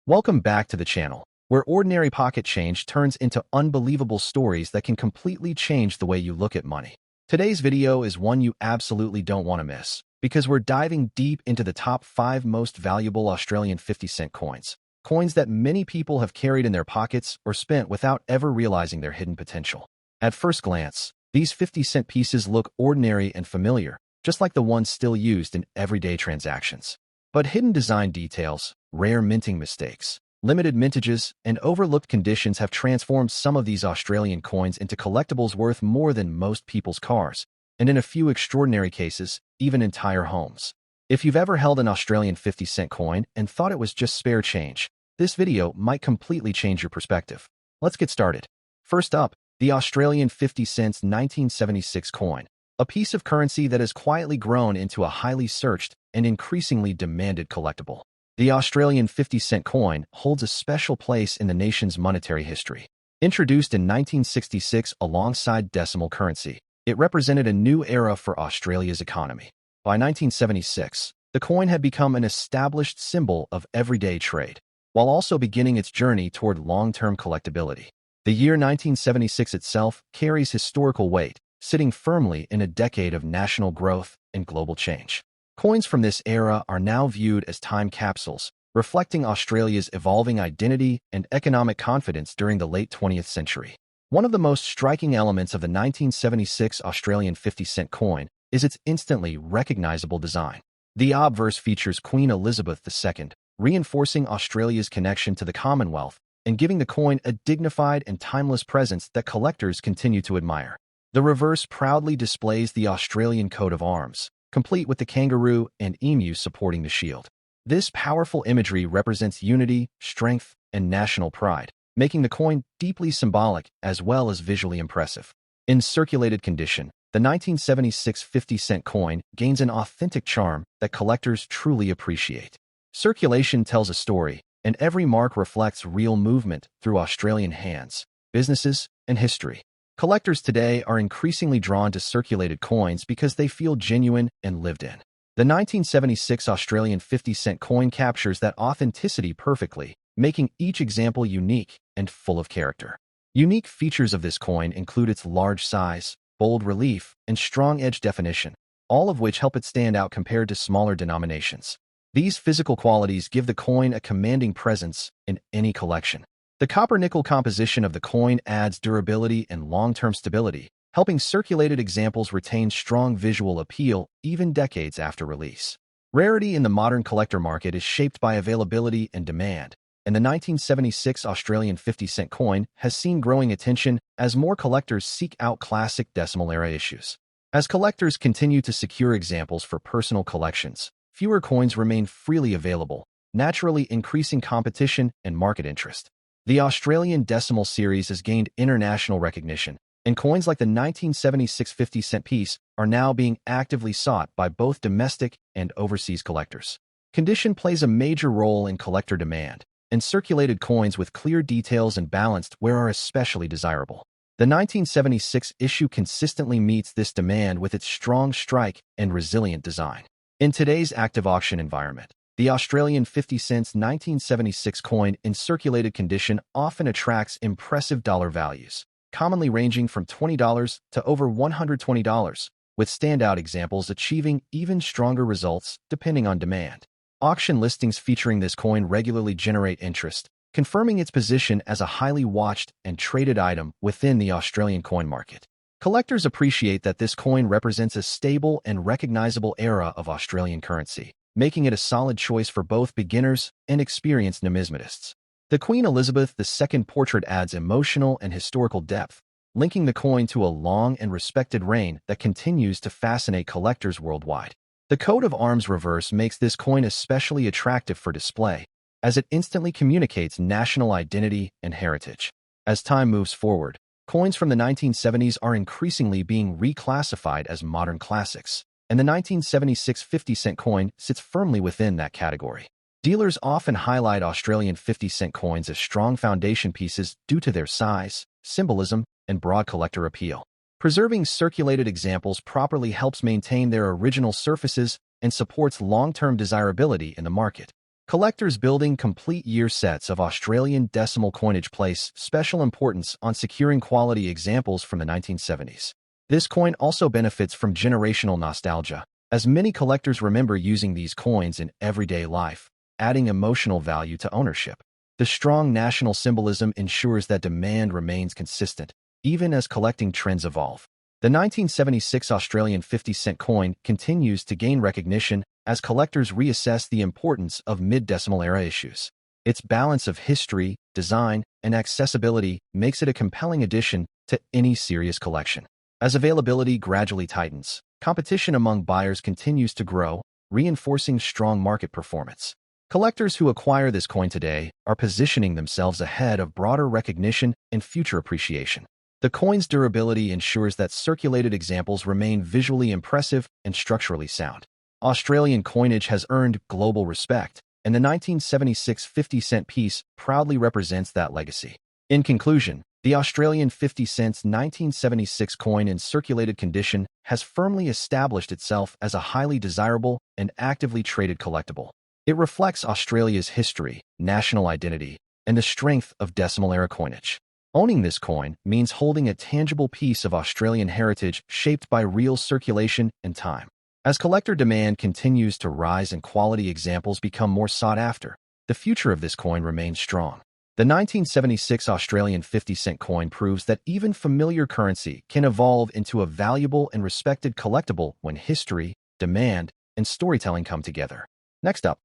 Welcome back to the channel, where ordinary pocket change turns into unbelievable stories that can completely change the way you look at money. Today's video is one you absolutely don't want to miss, because we're diving deep into the top 5 most valuable Australian 50-cent coins. Coins that many people have carried in their pockets or spent without ever realizing their hidden potential. At first glance, these 50-cent pieces look ordinary and familiar, just like the ones still used in everyday transactions. But hidden design details, rare minting mistakes, limited mintages, and overlooked conditions have transformed some of these Australian coins into collectibles worth more than most people's cars, and in a few extraordinary cases, even entire homes. If you've ever held an Australian 50-cent coin and thought it was just spare change, this video might completely change your perspective. Let's get started. First up, the Australian 50 cents 1976 coin, a piece of currency that has quietly grown into a highly searched and increasingly demanded collectible. The Australian 50-cent coin holds a special place in the nation's monetary history. Introduced in 1966 alongside decimal currency, it represented a new era for Australia's economy. By 1976, the coin had become an established symbol of everyday trade, while also beginning its journey toward long-term collectability. The year 1976 itself carries historical weight, sitting firmly in a decade of national growth and global change. Coins from this era are now viewed as time capsules, reflecting Australia's evolving identity and economic confidence during the late 20th century. One of the most striking elements of the 1976 Australian 50-cent coin is its instantly recognizable design. The obverse features Queen Elizabeth II, reinforcing Australia's connection to the Commonwealth and giving the coin a dignified and timeless presence that collectors continue to admire. The reverse proudly displays the Australian coat of arms, complete with the kangaroo and emu supporting the shield. This powerful imagery represents unity, strength, and national pride, making the coin deeply symbolic as well as visually impressive. In circulated condition, the 1976 50-cent coin gains an authentic charm that collectors truly appreciate. Circulation tells a story, and every mark reflects real movement through Australian hands, businesses, and history. Collectors today are increasingly drawn to circulated coins because they feel genuine and lived in. The 1976 Australian 50-cent coin captures that authenticity perfectly, making each example unique and full of character. Unique features of this coin include its large size, bold relief, and strong edge definition, all of which help it stand out compared to smaller denominations. These physical qualities give the coin a commanding presence in any collection. The copper-nickel composition of the coin adds durability and long-term stability, helping circulated examples retain strong visual appeal even decades after release. Rarity in the modern collector market is shaped by availability and demand, and the 1976 Australian 50-cent coin has seen growing attention as more collectors seek out classic decimal-era issues. As collectors continue to secure examples for personal collections, fewer coins remain freely available, naturally increasing competition and market interest. The Australian Decimal Series has gained international recognition, and coins like the 1976 50-cent piece are now being actively sought by both domestic and overseas collectors. Condition plays a major role in collector demand, and circulated coins with clear details and balanced wear are especially desirable. The 1976 issue consistently meets this demand with its strong strike and resilient design. In today's active auction environment, the Australian 50 cents 1976 coin in circulated condition often attracts impressive dollar values, commonly ranging from $20 to over $120, with standout examples achieving even stronger results depending on demand. Auction listings featuring this coin regularly generate interest, confirming its position as a highly watched and traded item within the Australian coin market. Collectors appreciate that this coin represents a stable and recognizable era of Australian currency, making it a solid choice for both beginners and experienced numismatists. The Queen Elizabeth II portrait adds emotional and historical depth, linking the coin to a long and respected reign that continues to fascinate collectors worldwide. The coat of arms reverse makes this coin especially attractive for display, as it instantly communicates national identity and heritage. As time moves forward, coins from the 1970s are increasingly being reclassified as modern classics, and the 1976 50-cent coin sits firmly within that category. Dealers often highlight Australian 50-cent coins as strong foundation pieces due to their size, symbolism, and broad collector appeal. Preserving circulated examples properly helps maintain their original surfaces and supports long-term desirability in the market. Collectors building complete year sets of Australian decimal coinage place special importance on securing quality examples from the 1970s. This coin also benefits from generational nostalgia, as many collectors remember using these coins in everyday life, adding emotional value to ownership. The strong national symbolism ensures that demand remains consistent, even as collecting trends evolve. The 1976 Australian 50-cent coin continues to gain recognition as collectors reassess the importance of mid-decimal era issues. Its balance of history, design, and accessibility makes it a compelling addition to any serious collection. As availability gradually tightens, competition among buyers continues to grow, reinforcing strong market performance. Collectors who acquire this coin today are positioning themselves ahead of broader recognition and future appreciation. The coin's durability ensures that circulated examples remain visually impressive and structurally sound. Australian coinage has earned global respect, and the 1976 50-cent piece proudly represents that legacy. In conclusion, the Australian 50 cents 1976 coin in circulated condition has firmly established itself as a highly desirable and actively traded collectible. It reflects Australia's history, national identity, and the strength of decimal-era coinage. Owning this coin means holding a tangible piece of Australian heritage shaped by real circulation and time. As collector demand continues to rise and quality examples become more sought after, the future of this coin remains strong. The 1976 Australian 50-cent coin proves that even familiar currency can evolve into a valuable and respected collectible when history, demand, and storytelling come together. Next up,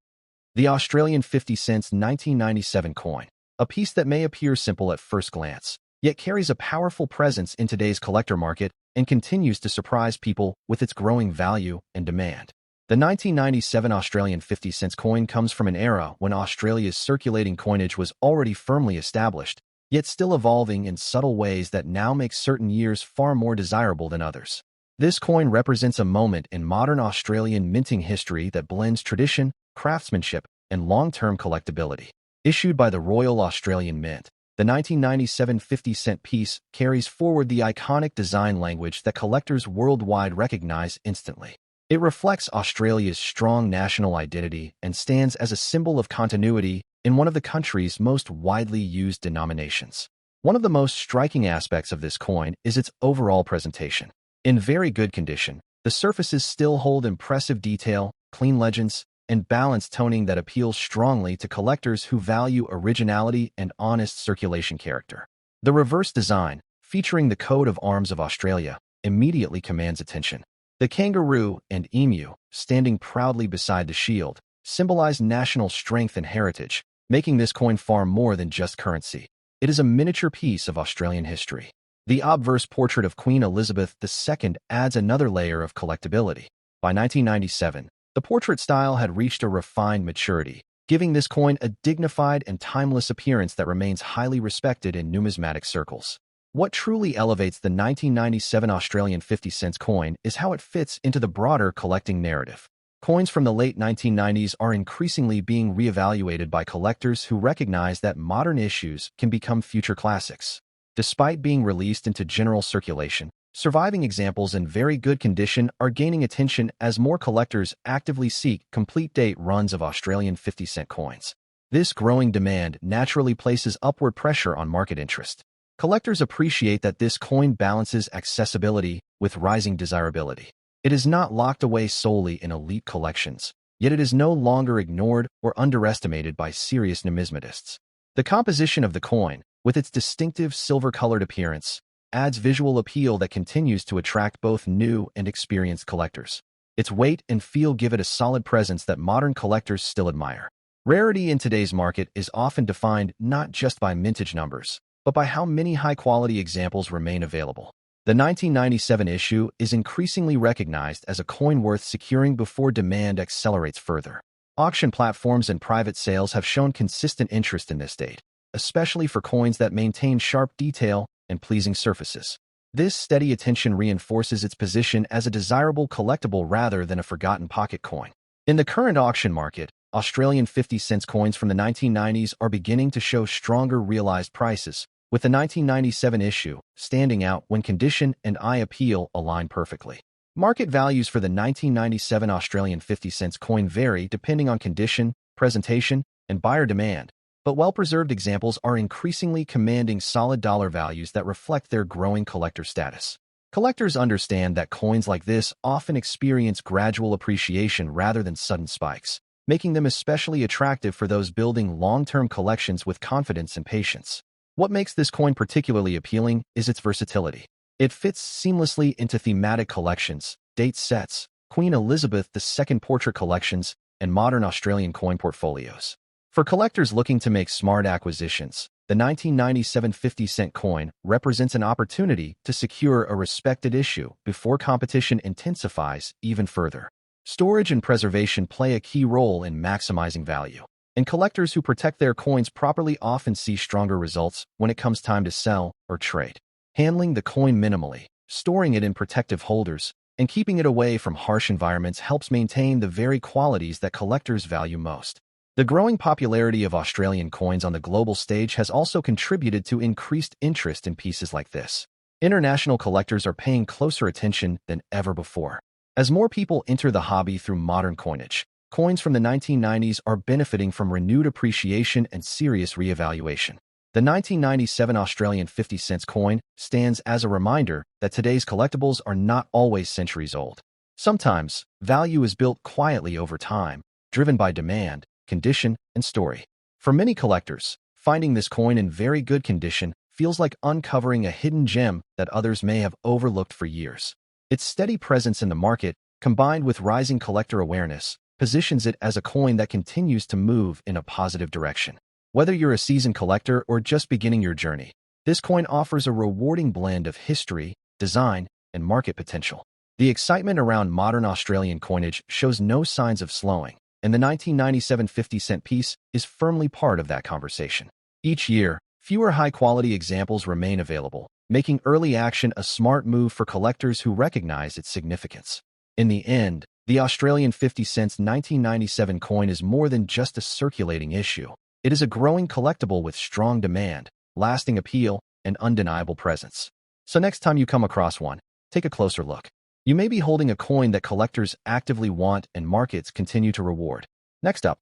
the Australian 50 cents 1997 coin, a piece that may appear simple at first glance, yet carries a powerful presence in today's collector market and continues to surprise people with its growing value and demand. The 1997 Australian 50 cents coin comes from an era when Australia's circulating coinage was already firmly established, yet still evolving in subtle ways that now make certain years far more desirable than others. This coin represents a moment in modern Australian minting history that blends tradition, craftsmanship, and long-term collectability. Issued by the Royal Australian Mint, the 1997 50-cent piece carries forward the iconic design language that collectors worldwide recognize instantly. It reflects Australia's strong national identity and stands as a symbol of continuity in one of the country's most widely used denominations. One of the most striking aspects of this coin is its overall presentation. In very good condition, the surfaces still hold impressive detail, clean legends, and balanced toning that appeals strongly to collectors who value originality and honest circulation character. The reverse design, featuring the coat of arms of Australia, immediately commands attention. The kangaroo and emu, standing proudly beside the shield, symbolize national strength and heritage, making this coin far more than just currency. It is a miniature piece of Australian history. The obverse portrait of Queen Elizabeth II adds another layer of collectability. By 1997, the portrait style had reached a refined maturity, giving this coin a dignified and timeless appearance that remains highly respected in numismatic circles. What truly elevates the 1997 Australian 50 cents coin is how it fits into the broader collecting narrative. Coins from the late 1990s are increasingly being reevaluated by collectors who recognize that modern issues can become future classics. Despite being released into general circulation, surviving examples in very good condition are gaining attention as more collectors actively seek complete-date runs of Australian 50-cent coins. This growing demand naturally places upward pressure on market interest. Collectors appreciate that this coin balances accessibility with rising desirability. It is not locked away solely in elite collections, yet it is no longer ignored or underestimated by serious numismatists. The composition of the coin, with its distinctive silver-colored appearance, adds visual appeal that continues to attract both new and experienced collectors. Its weight and feel give it a solid presence that modern collectors still admire. Rarity in today's market is often defined not just by mintage numbers, but by how many high-quality examples remain available. The 1997 issue is increasingly recognized as a coin worth securing before demand accelerates further. Auction platforms and private sales have shown consistent interest in this date, especially for coins that maintain sharp detail and pleasing surfaces. This steady attention reinforces its position as a desirable collectible rather than a forgotten pocket coin. In the current auction market, Australian 50 cents coins from the 1990s are beginning to show stronger realized prices, with the 1997 issue standing out when condition and eye appeal align perfectly. Market values for the 1997 Australian 50 cents coin vary depending on condition, presentation, and buyer demand, but well-preserved examples are increasingly commanding solid dollar values that reflect their growing collector status. Collectors understand that coins like this often experience gradual appreciation rather than sudden spikes, making them especially attractive for those building long-term collections with confidence and patience. What makes this coin particularly appealing is its versatility. It fits seamlessly into thematic collections, date sets, Queen Elizabeth II portrait collections, and modern Australian coin portfolios. For collectors looking to make smart acquisitions, the 1997 50-cent coin represents an opportunity to secure a respected issue before competition intensifies even further. Storage and preservation play a key role in maximizing value, and collectors who protect their coins properly often see stronger results when it comes time to sell or trade. Handling the coin minimally, storing it in protective holders, and keeping it away from harsh environments helps maintain the very qualities that collectors value most. The growing popularity of Australian coins on the global stage has also contributed to increased interest in pieces like this. International collectors are paying closer attention than ever before. As more people enter the hobby through modern coinage, coins from the 1990s are benefiting from renewed appreciation and serious reevaluation. The 1997 Australian 50-cent coin stands as a reminder that today's collectibles are not always centuries old. Sometimes, value is built quietly over time, driven by demand, condition, and story. For many collectors, finding this coin in very good condition feels like uncovering a hidden gem that others may have overlooked for years. Its steady presence in the market, combined with rising collector awareness, positions it as a coin that continues to move in a positive direction. Whether you're a seasoned collector or just beginning your journey, this coin offers a rewarding blend of history, design, and market potential. The excitement around modern Australian coinage shows no signs of slowing, and the 1997 50-cent piece is firmly part of that conversation. Each year, fewer high-quality examples remain available, making early action a smart move for collectors who recognize its significance. In the end, the Australian 50-cent 1997 coin is more than just a circulating issue. It is a growing collectible with strong demand, lasting appeal, and undeniable presence. So next time you come across one, take a closer look. You may be holding a coin that collectors actively want and markets continue to reward. Next up,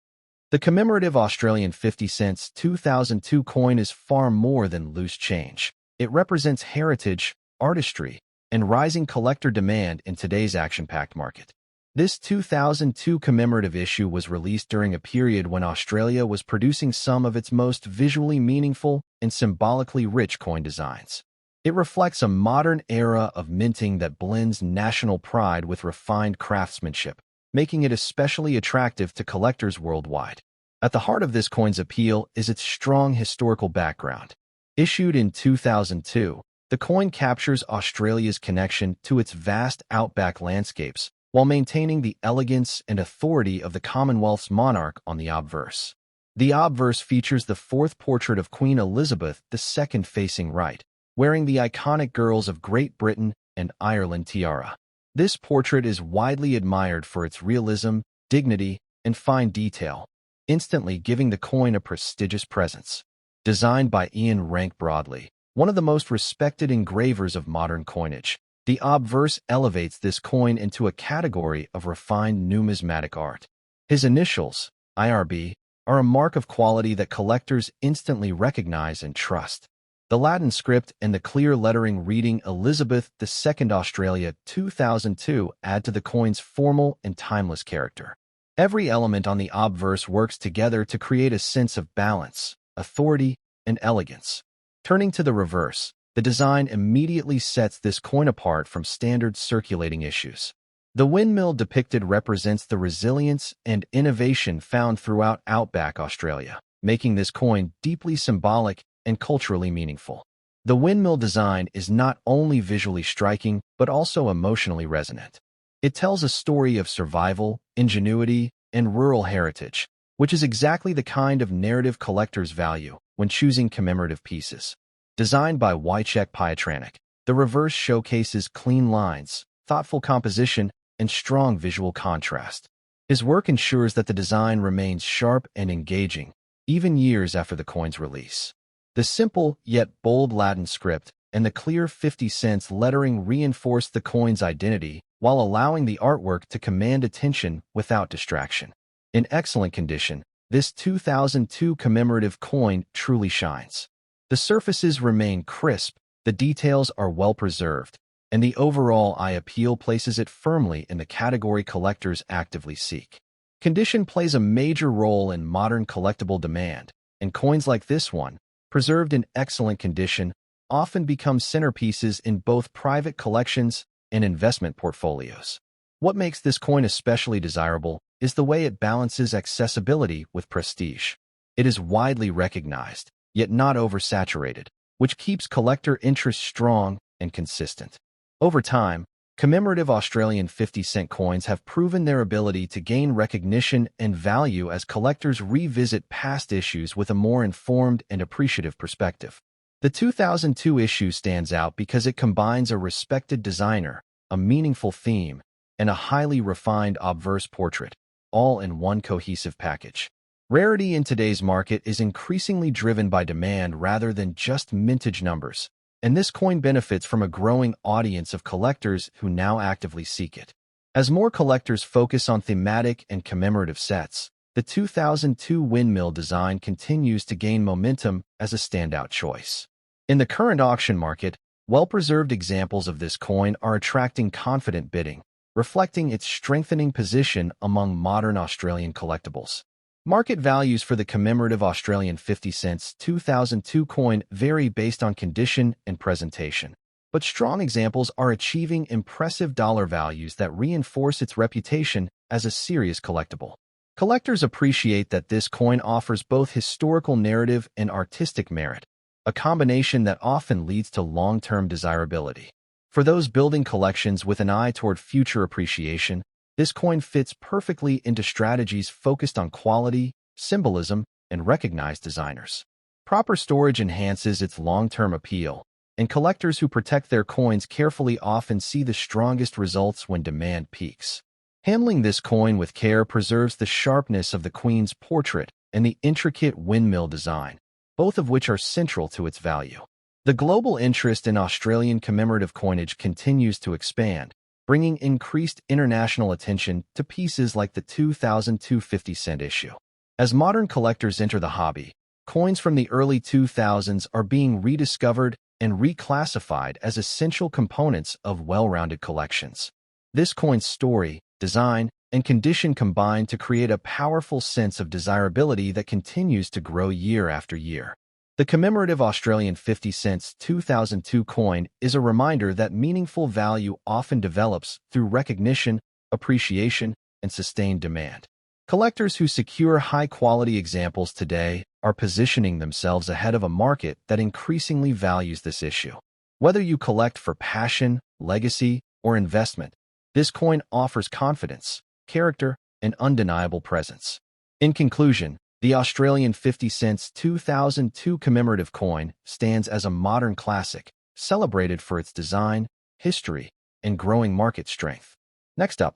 the commemorative Australian 50-cent 2002 coin is far more than loose change. It represents heritage, artistry, and rising collector demand in today's action-packed market. This 2002 commemorative issue was released during a period when Australia was producing some of its most visually meaningful and symbolically rich coin designs. It reflects a modern era of minting that blends national pride with refined craftsmanship, making it especially attractive to collectors worldwide. At the heart of this coin's appeal is its strong historical background. Issued in 2002, the coin captures Australia's connection to its vast outback landscapes while maintaining the elegance and authority of the Commonwealth's monarch on the obverse. The obverse features the fourth portrait of Queen Elizabeth II facing right, wearing the iconic Girls of Great Britain and Ireland tiara. This portrait is widely admired for its realism, dignity, and fine detail, instantly giving the coin a prestigious presence. Designed by Ian Rank Broadley, one of the most respected engravers of modern coinage, the obverse elevates this coin into a category of refined numismatic art. His initials, IRB, are a mark of quality that collectors instantly recognize and trust. The Latin script and the clear lettering reading Elizabeth II Australia 2002 add to the coin's formal and timeless character. Every element on the obverse works together to create a sense of balance, authority, and elegance. Turning to the reverse, the design immediately sets this coin apart from standard circulating issues. The windmill depicted represents the resilience and innovation found throughout outback Australia, making this coin deeply symbolic and culturally meaningful. The windmill design is not only visually striking, but also emotionally resonant. It tells a story of survival, ingenuity, and rural heritage, which is exactly the kind of narrative collectors value when choosing commemorative pieces. Designed by Wojciech Pietranek, the reverse showcases clean lines, thoughtful composition, and strong visual contrast. His work ensures that the design remains sharp and engaging, even years after the coin's release. The simple yet bold Latin script and the clear 50 cents lettering reinforce the coin's identity while allowing the artwork to command attention without distraction. In excellent condition, this 2002 commemorative coin truly shines. The surfaces remain crisp, the details are well preserved, and the overall eye appeal places it firmly in the category collectors actively seek. Condition plays a major role in modern collectible demand, and coins like this one, preserved in excellent condition, often become centerpieces in both private collections and investment portfolios. What makes this coin especially desirable is the way it balances accessibility with prestige. It is widely recognized, yet not oversaturated, which keeps collector interest strong and consistent. Over time, commemorative Australian 50-cent coins have proven their ability to gain recognition and value as collectors revisit past issues with a more informed and appreciative perspective. The 2002 issue stands out because it combines a respected designer, a meaningful theme, and a highly refined obverse portrait, all in one cohesive package. Rarity in today's market is increasingly driven by demand rather than just mintage numbers, and this coin benefits from a growing audience of collectors who now actively seek it. As more collectors focus on thematic and commemorative sets, the 2002 windmill design continues to gain momentum as a standout choice. In the current auction market, well-preserved examples of this coin are attracting confident bidding, reflecting its strengthening position among modern Australian collectibles. Market values for the commemorative Australian 50 cents 2002 coin vary based on condition and presentation, but strong examples are achieving impressive dollar values that reinforce its reputation as a serious collectible. Collectors appreciate that this coin offers both historical narrative and artistic merit, a combination that often leads to long-term desirability. For those building collections with an eye toward future appreciation, this coin fits perfectly into strategies focused on quality, symbolism, and recognized designers. Proper storage enhances its long-term appeal, and collectors who protect their coins carefully often see the strongest results when demand peaks. Handling this coin with care preserves the sharpness of the Queen's portrait and the intricate windmill design, both of which are central to its value. The global interest in Australian commemorative coinage continues to expand, bringing increased international attention to pieces like the 2002 50-cent issue. As modern collectors enter the hobby, coins from the early 2000s are being rediscovered and reclassified as essential components of well-rounded collections. This coin's story, design, and condition combine to create a powerful sense of desirability that continues to grow year after year. The commemorative Australian 50 cents 2002 coin is a reminder that meaningful value often develops through recognition, appreciation, and sustained demand. Collectors who secure high-quality examples today are positioning themselves ahead of a market that increasingly values this issue. Whether you collect for passion, legacy, or investment, this coin offers confidence, character, and undeniable presence. In conclusion, the Australian 50 cents 2002 commemorative coin stands as a modern classic, celebrated for its design, history, and growing market strength. Next up,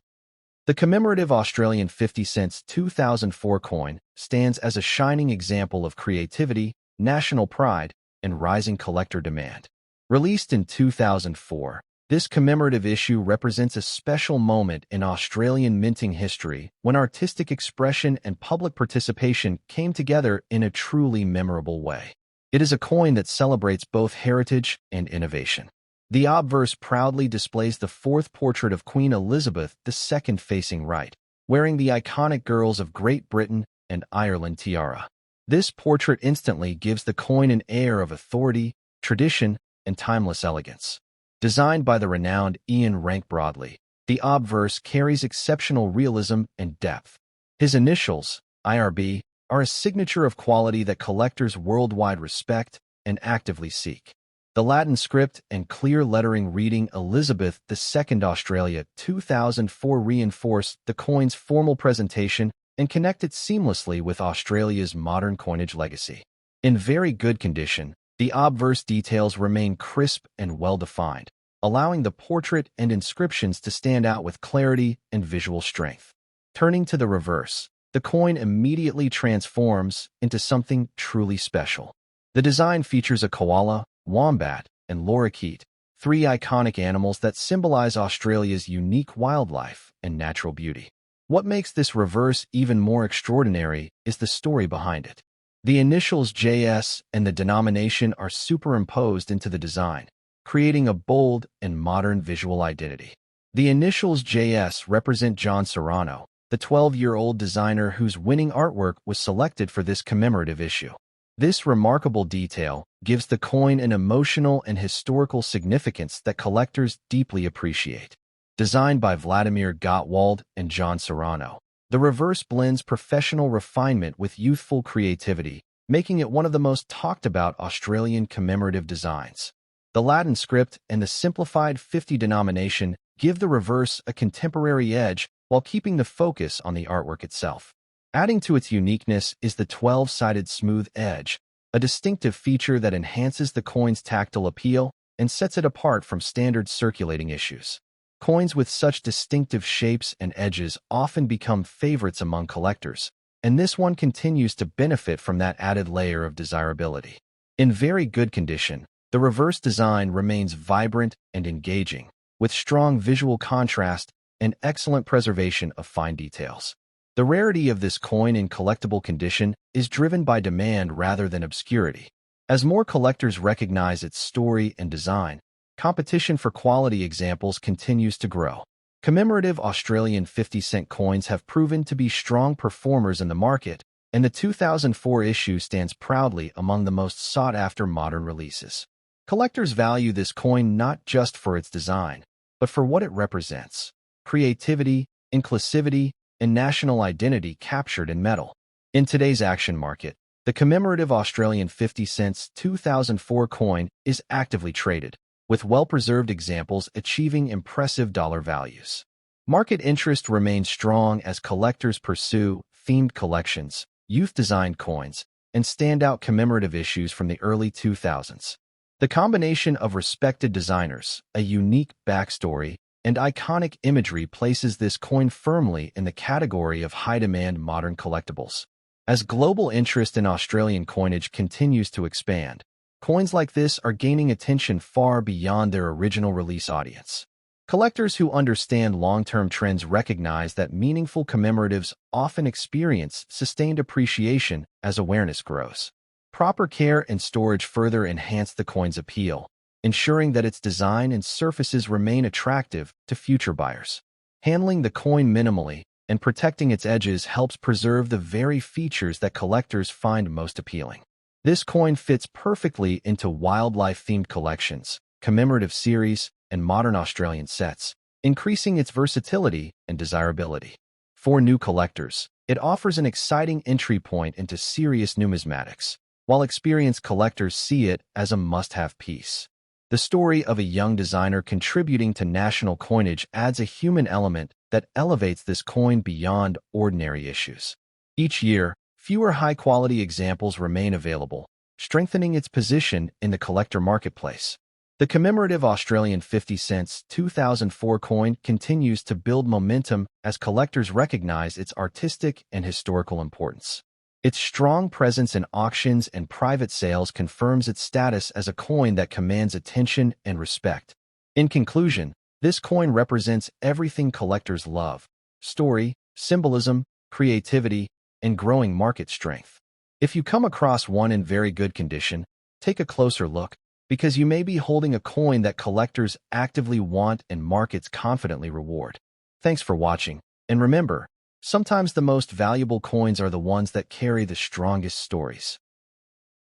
the commemorative Australian 50 cents 2004 coin stands as a shining example of creativity, national pride, and rising collector demand. Released in 2004, this commemorative issue represents a special moment in Australian minting history when artistic expression and public participation came together in a truly memorable way. It is a coin that celebrates both heritage and innovation. The obverse proudly displays the fourth portrait of Queen Elizabeth II facing right, wearing the iconic Girls of Great Britain and Ireland tiara. This portrait instantly gives the coin an air of authority, tradition, and timeless elegance. Designed by the renowned Ian Rank Broadley, the obverse carries exceptional realism and depth. His initials, IRB, are a signature of quality that collectors worldwide respect and actively seek. The Latin script and clear lettering reading Elizabeth II Australia 2004 reinforce the coin's formal presentation and connect it seamlessly with Australia's modern coinage legacy. In very good condition, the obverse details remain crisp and well-defined, allowing the portrait and inscriptions to stand out with clarity and visual strength. Turning to the reverse, the coin immediately transforms into something truly special. The design features a koala, wombat, and lorikeet, three iconic animals that symbolize Australia's unique wildlife and natural beauty. What makes this reverse even more extraordinary is the story behind it. The initials JS and the denomination are superimposed into the design, creating a bold and modern visual identity. The initials JS represent John Serrano, the 12-year-old designer whose winning artwork was selected for this commemorative issue. This remarkable detail gives the coin an emotional and historical significance that collectors deeply appreciate. Designed by Vladimir Gottwald and John Serrano, the reverse blends professional refinement with youthful creativity, making it one of the most talked-about Australian commemorative designs. The Latin script and the simplified 50 denomination give the reverse a contemporary edge while keeping the focus on the artwork itself. Adding to its uniqueness is the 12-sided smooth edge, a distinctive feature that enhances the coin's tactile appeal and sets it apart from standard circulating issues. Coins with such distinctive shapes and edges often become favorites among collectors, and this one continues to benefit from that added layer of desirability. In very good condition, the reverse design remains vibrant and engaging, with strong visual contrast and excellent preservation of fine details. The rarity of this coin in collectible condition is driven by demand rather than obscurity. As more collectors recognize its story and design, competition for quality examples continues to grow. Commemorative Australian 50-cent coins have proven to be strong performers in the market, and the 2004 issue stands proudly among the most sought-after modern releases. Collectors value this coin not just for its design, but for what it represents: creativity, inclusivity, and national identity captured in metal. In today's action market, the commemorative Australian 50 cents 2004 coin is actively traded, with well-preserved examples achieving impressive dollar values. Market interest remains strong as collectors pursue themed collections, youth-designed coins, and standout commemorative issues from the early 2000s. The combination of respected designers, a unique backstory, and iconic imagery places this coin firmly in the category of high-demand modern collectibles. As global interest in Australian coinage continues to expand, coins like this are gaining attention far beyond their original release audience. Collectors who understand long-term trends recognize that meaningful commemoratives often experience sustained appreciation as awareness grows. Proper care and storage further enhance the coin's appeal, ensuring that its design and surfaces remain attractive to future buyers. Handling the coin minimally and protecting its edges helps preserve the very features that collectors find most appealing. This coin fits perfectly into wildlife-themed collections, commemorative series, and modern Australian sets, increasing its versatility and desirability. For new collectors, it offers an exciting entry point into serious numismatics, while experienced collectors see it as a must-have piece. The story of a young designer contributing to national coinage adds a human element that elevates this coin beyond ordinary issues. Each year, fewer high-quality examples remain available, strengthening its position in the collector marketplace. The commemorative Australian 50 cents 2004 coin continues to build momentum as collectors recognize its artistic and historical importance. Its strong presence in auctions and private sales confirms its status as a coin that commands attention and respect. In conclusion, this coin represents everything collectors love: story, symbolism, creativity, and growing market strength. If you come across one in very good condition, take a closer look, because you may be holding a coin that collectors actively want and markets confidently reward. Thanks for watching, and remember, sometimes the most valuable coins are the ones that carry the strongest stories.